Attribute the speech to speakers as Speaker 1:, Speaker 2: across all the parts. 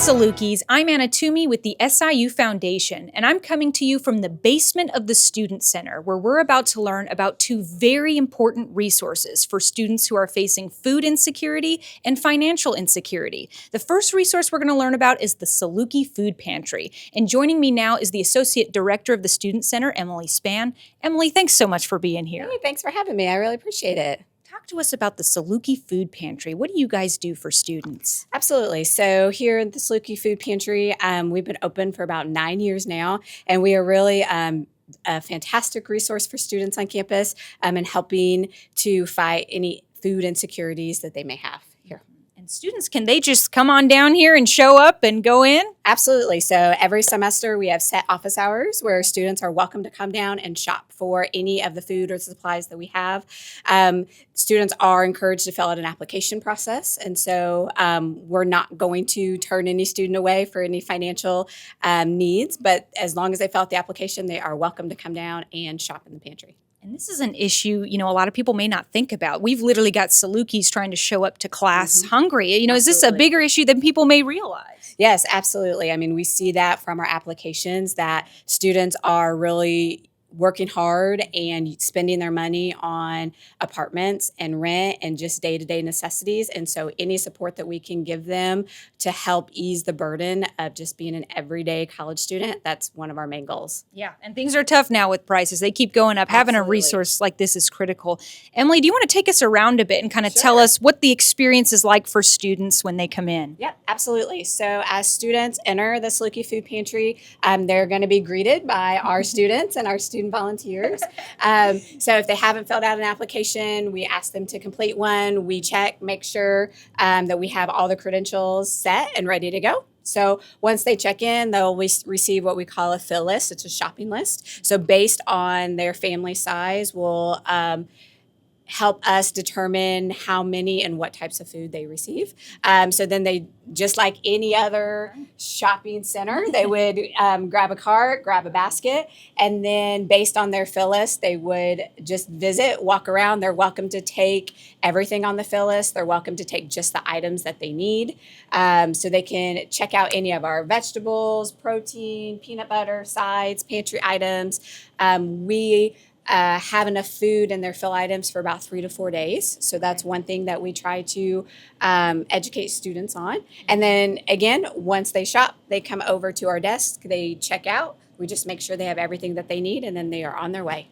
Speaker 1: Salukis, I'm Anna Toomey with the SIU Foundation, and I'm coming to you from the basement of the Student Center, where we're about to learn about two very important resources for students who are facing food insecurity and financial insecurity. The first resource we're going to learn about is the Saluki Food Pantry, and joining me now is the Associate Director of the Student Center, Emily Spann. Emily, thanks so much for being here.
Speaker 2: Hey, thanks for having me. I really appreciate it.
Speaker 1: Talk to us about the Saluki Food Pantry. What do you guys do for students?
Speaker 2: Absolutely. So here at the Saluki Food Pantry, we've been open for about 9 years now, and we are really a fantastic resource for students on campus in helping to fight any food insecurities that they may have here.
Speaker 1: And students, can they just come on down here and show up and go in?
Speaker 2: Absolutely. So every semester we have set office hours where students are welcome to come down and shop for any of the food or supplies that we have. Students are encouraged to fill out an application process. And so we're not going to turn any student away for any financial needs, but as long as they fill out the application, they are welcome to come down and shop in the pantry.
Speaker 1: And this is an issue, a lot of people may not think about. We've literally got Salukis trying to show up to class hungry. Is this a bigger issue than people may realize?
Speaker 2: Yes, absolutely. I mean, we see that from our applications that students are really working hard and spending their money on apartments and rent and just day-to-day necessities. And so any support that we can give them to help ease the burden of just being an everyday college student, that's one of our main goals.
Speaker 1: Yeah, and things are tough now with prices. They keep going up. Having a resource like this is critical. Emily, do you want to take us around a bit and kind of tell us what the experience is like for students when they come in?
Speaker 2: Yep, absolutely. So as students enter the Saluki Food Pantry, they're going to be greeted by our students and our student volunteers. So if they haven't filled out an application, we ask them to complete one. We check, make sure that we have all the credentials set and ready to go. So once they check in, they'll receive what we call a fill list. It's a shopping list. So based on their family size, we'll help us determine how many and what types of food they receive. So then they, just like any other shopping center, they would grab a cart, grab a basket, and then based on their fill list, they would just visit, walk around. They're welcome to take everything on the fill list. They're welcome to take just the items that they need. So they can check out any of our vegetables, protein, peanut butter, sides, pantry items. We have enough food in their fill items for about 3 to 4 days. So that's one thing that we try to educate students on. And then again, once they shop, they come over to our desk, they check out. We just make sure they have everything that they need, and then they are on their way.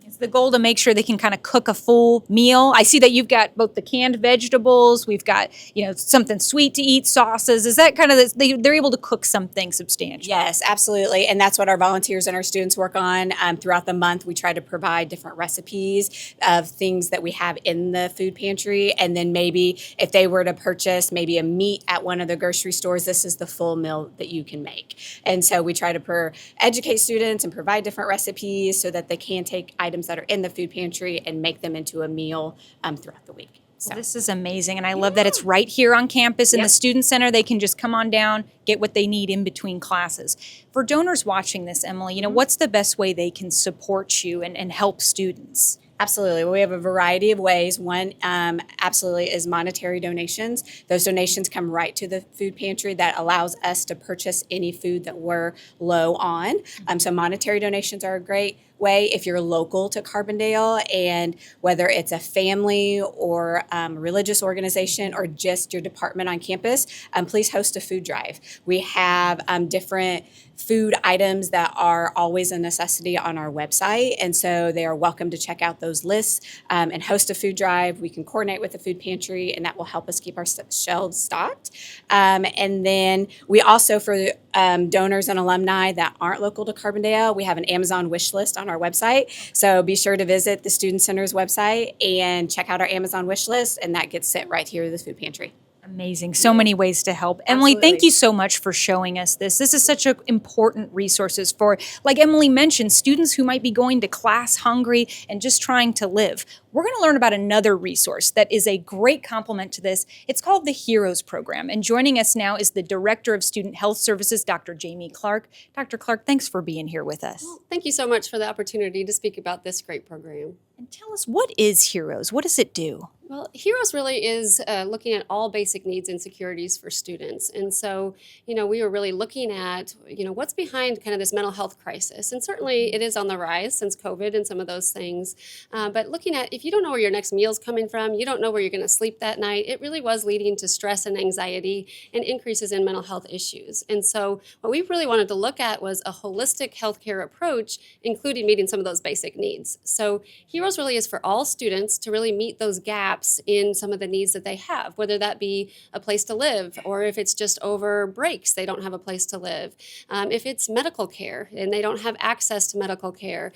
Speaker 1: It's the goal to make sure they can kind of cook a full meal. I see that you've got both the canned vegetables, we've got, something sweet to eat, sauces. Is that kind of, they're able to cook something substantial?
Speaker 2: Yes, absolutely. And that's what our volunteers and our students work on throughout the month. We try to provide different recipes of things that we have in the food pantry. And then maybe if they were to purchase maybe a meat at one of the grocery stores, this is the full meal that you can make. And so we try to educate students and provide different recipes so that they can take items that are in the food pantry and make them into a meal throughout the week. So.
Speaker 1: Well, this is amazing, and I love that it's right here on campus in the Student Center. They can just come on down, get what they need in between classes. For donors watching this, Emily, what's the best way they can support you and help students?
Speaker 2: Absolutely. Well, we have a variety of ways. One absolutely is monetary donations. Those donations come right to the food pantry. That allows us to purchase any food that we're low on. So monetary donations are a great way if you're local to Carbondale, and whether it's a family or a religious organization or just your department on campus, please host a food drive. We have different food items that are always a necessity on our website, and so they are welcome to check out those lists and host a food drive. We can coordinate with the food pantry, and that will help us keep our shelves stocked. And then we also, for donors and alumni that aren't local to Carbondale, we have an Amazon wish list on our website. So be sure to visit the Student Center's website and check out our Amazon wish list, and that gets sent right here to the food pantry.
Speaker 1: Amazing. So many ways to help. Emily, thank you so much for showing us this. This is such an important resources for, like Emily mentioned, students who might be going to class hungry and just trying to live. We're going to learn about another resource that is a great complement to this. It's called the HEROES program. And joining us now is the Director of Student Health Services, Dr. Jamie Clark. Dr. Clark, thanks for being here with us.
Speaker 3: Well, thank you so much for the opportunity to speak about this great program.
Speaker 1: And tell us, what is Heroes? What does it do?
Speaker 3: Well, Heroes really is looking at all basic needs and securities for students. And so, we were really looking at, what's behind kind of this mental health crisis. And certainly it is on the rise since COVID and some of those things. But looking at, if you don't know where your next meal's coming from, you don't know where you're going to sleep that night, it really was leading to stress and anxiety and increases in mental health issues. And so what we really wanted to look at was a holistic healthcare approach, including meeting some of those basic needs. So Heroes really is for all students to really meet those gaps in some of the needs that they have, whether that be a place to live, or if it's just over breaks, they don't have a place to live. If it's medical care and they don't have access to medical care,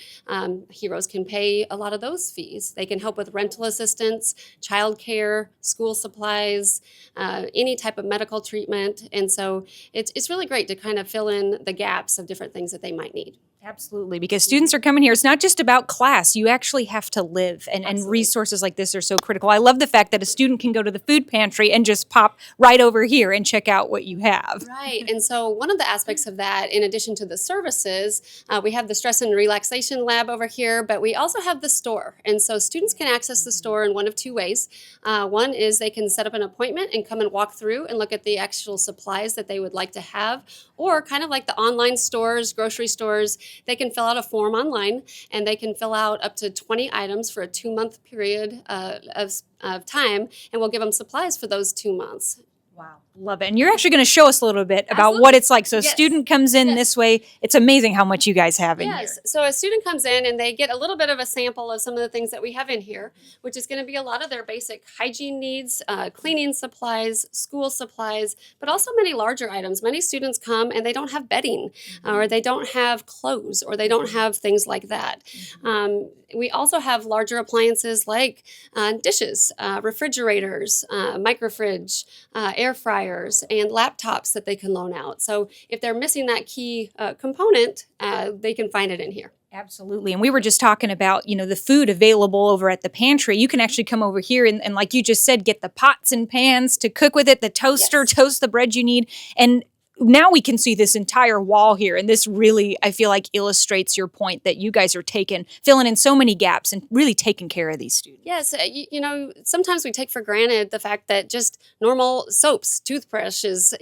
Speaker 3: Heroes can pay a lot of those fees. They can help with rental assistance, childcare, school supplies, any type of medical treatment. And so it's really great to kind of fill in the gaps of different things that they might need.
Speaker 1: Absolutely, because students are coming here. It's not just about class. You actually have to live, and
Speaker 3: Absolutely.
Speaker 1: resources like this are so critical. I love the fact that a student can go to the food pantry and just pop right over here and check out what you have.
Speaker 3: Right. And so one of the aspects of that, in addition to the services, we have the stress and relaxation lab over here, but we also have the store. And so students can access the store in one of two ways. One is they can set up an appointment and come and walk through and look at the actual supplies that they would like to have, or kind of like the online stores, grocery stores, they can fill out a form online and they can fill out up to 20 items for a 2-month period of time, and we'll give them supplies for those 2 months.
Speaker 1: Wow, love it. And you're actually going to show us a little bit about
Speaker 3: Absolutely.
Speaker 1: what it's like. So a
Speaker 3: Yes.
Speaker 1: student comes in
Speaker 3: Yes.
Speaker 1: this way. It's amazing how much you guys have in here.
Speaker 3: Yes. So a student comes in and they get a little bit of a sample of some of the things that we have in here, which is going to be a lot of their basic hygiene needs, cleaning supplies, school supplies, but also many larger items. Many students come and they don't have bedding, or they don't have clothes, or they don't have things like that. We also have larger appliances like dishes, refrigerators, microfridge, air fryers, and laptops that they can loan out. So if they're missing that key component, they can find it in here.
Speaker 1: Absolutely. And we were just talking about, the food available over at the pantry. You can actually come over here and like you just said, get the pots and pans to cook with it, the toaster,
Speaker 3: Yes.
Speaker 1: toast the bread you need. And now we can see this entire wall here. And this really, I feel like, illustrates your point that you guys are filling in so many gaps and really taking care of these students.
Speaker 3: Yes, sometimes we take for granted the fact that just normal soaps, toothbrushes,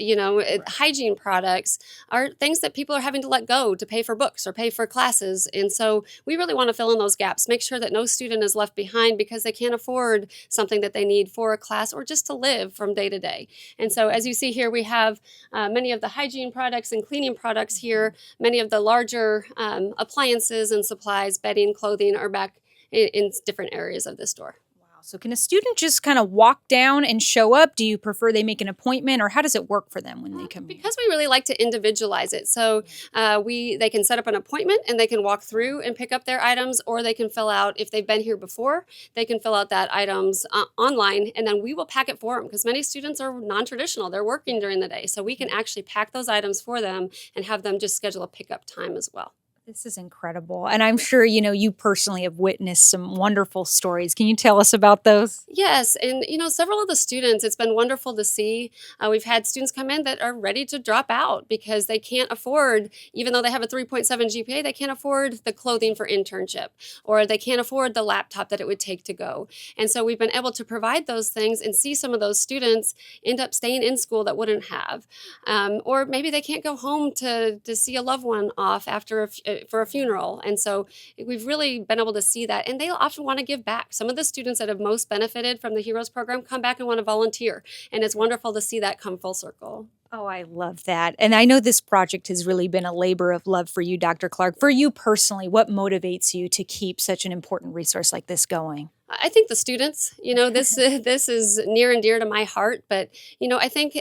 Speaker 3: hygiene products are things that people are having to let go to pay for books or pay for classes. And so we really want to fill in those gaps, make sure that no student is left behind because they can't afford something that they need for a class or just to live from day to day. And so as you see here, we have many of the hygiene products and cleaning products here. Many of the larger appliances and supplies, bedding, clothing are back in different areas of the store.
Speaker 1: Wow. So can a student just kind of walk down and show up? Do you prefer they make an appointment, or how does it work for them when they come here?
Speaker 3: Because we really like to individualize it. So they can set up an appointment and they can walk through and pick up their items, or they can fill out, if they've been here before, they can fill out that items online, and then we will pack it for them because many students are non-traditional. They're working during the day. So we can actually pack those items for them and have them just schedule a pickup time as well.
Speaker 1: This is incredible. And I'm sure, you personally have witnessed some wonderful stories. Can you tell us about those?
Speaker 3: Yes, and several of the students, it's been wonderful to see. We've had students come in that are ready to drop out because they can't afford, even though they have a 3.7 GPA, they can't afford the clothing for internship, or they can't afford the laptop that it would take to go. And so we've been able to provide those things and see some of those students end up staying in school that wouldn't have. Or maybe they can't go home to see a loved one off after for a funeral. And so we've really been able to see that. And they often want to give back. Some of the students that have most benefited from the Heroes program come back and want to volunteer. And it's wonderful to see that come full circle.
Speaker 1: Oh, I love that. And I know this project has really been a labor of love for you, Dr. Clark. For you personally, what motivates you to keep such an important resource like this going?
Speaker 3: I think the students, this is near and dear to my heart. But, I think,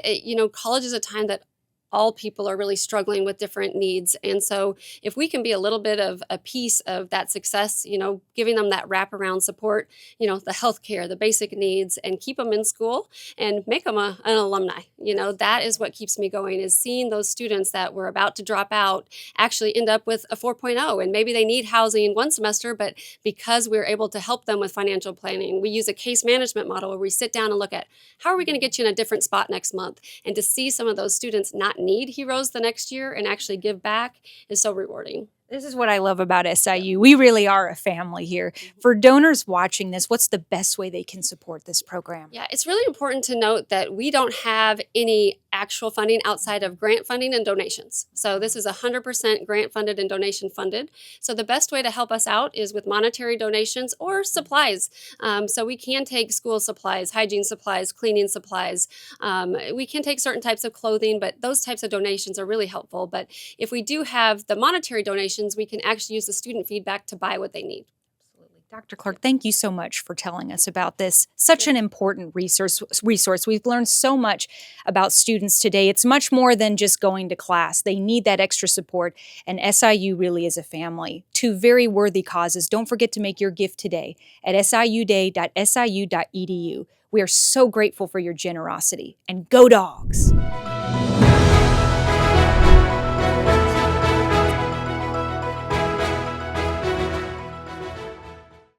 Speaker 3: college is a time that all people are really struggling with different needs. And so if we can be a little bit of a piece of that success, giving them that wraparound support, the healthcare, the basic needs, and keep them in school and make them an alumni, that is what keeps me going, is seeing those students that were about to drop out actually end up with a 4.0. And maybe they need housing one semester, but because we're able to help them with financial planning, we use a case management model where we sit down and look at how are we going to get you in a different spot next month. And to see some of those students not need Heroes the next year and actually give back is so rewarding.
Speaker 1: This is what I love about SIU. We really are a family here. For donors watching this, what's the best way they can support this program?
Speaker 3: Yeah, it's really important to note that we don't have any actual funding outside of grant funding and donations. So this is 100% grant funded and donation funded. So the best way to help us out is with monetary donations or supplies. So we can take school supplies, hygiene supplies, cleaning supplies. We can take certain types of clothing, but those types of donations are really helpful. But if we do have the monetary donations, we can actually use the student feedback to buy what they need.
Speaker 1: Dr. Clark, thank you so much for telling us about this. Such an important resource. We've learned so much about students today. It's much more than just going to class. They need that extra support, and SIU really is a family. Two very worthy causes. Don't forget to make your gift today at siuday.siu.edu. We are so grateful for your generosity, and go Dogs!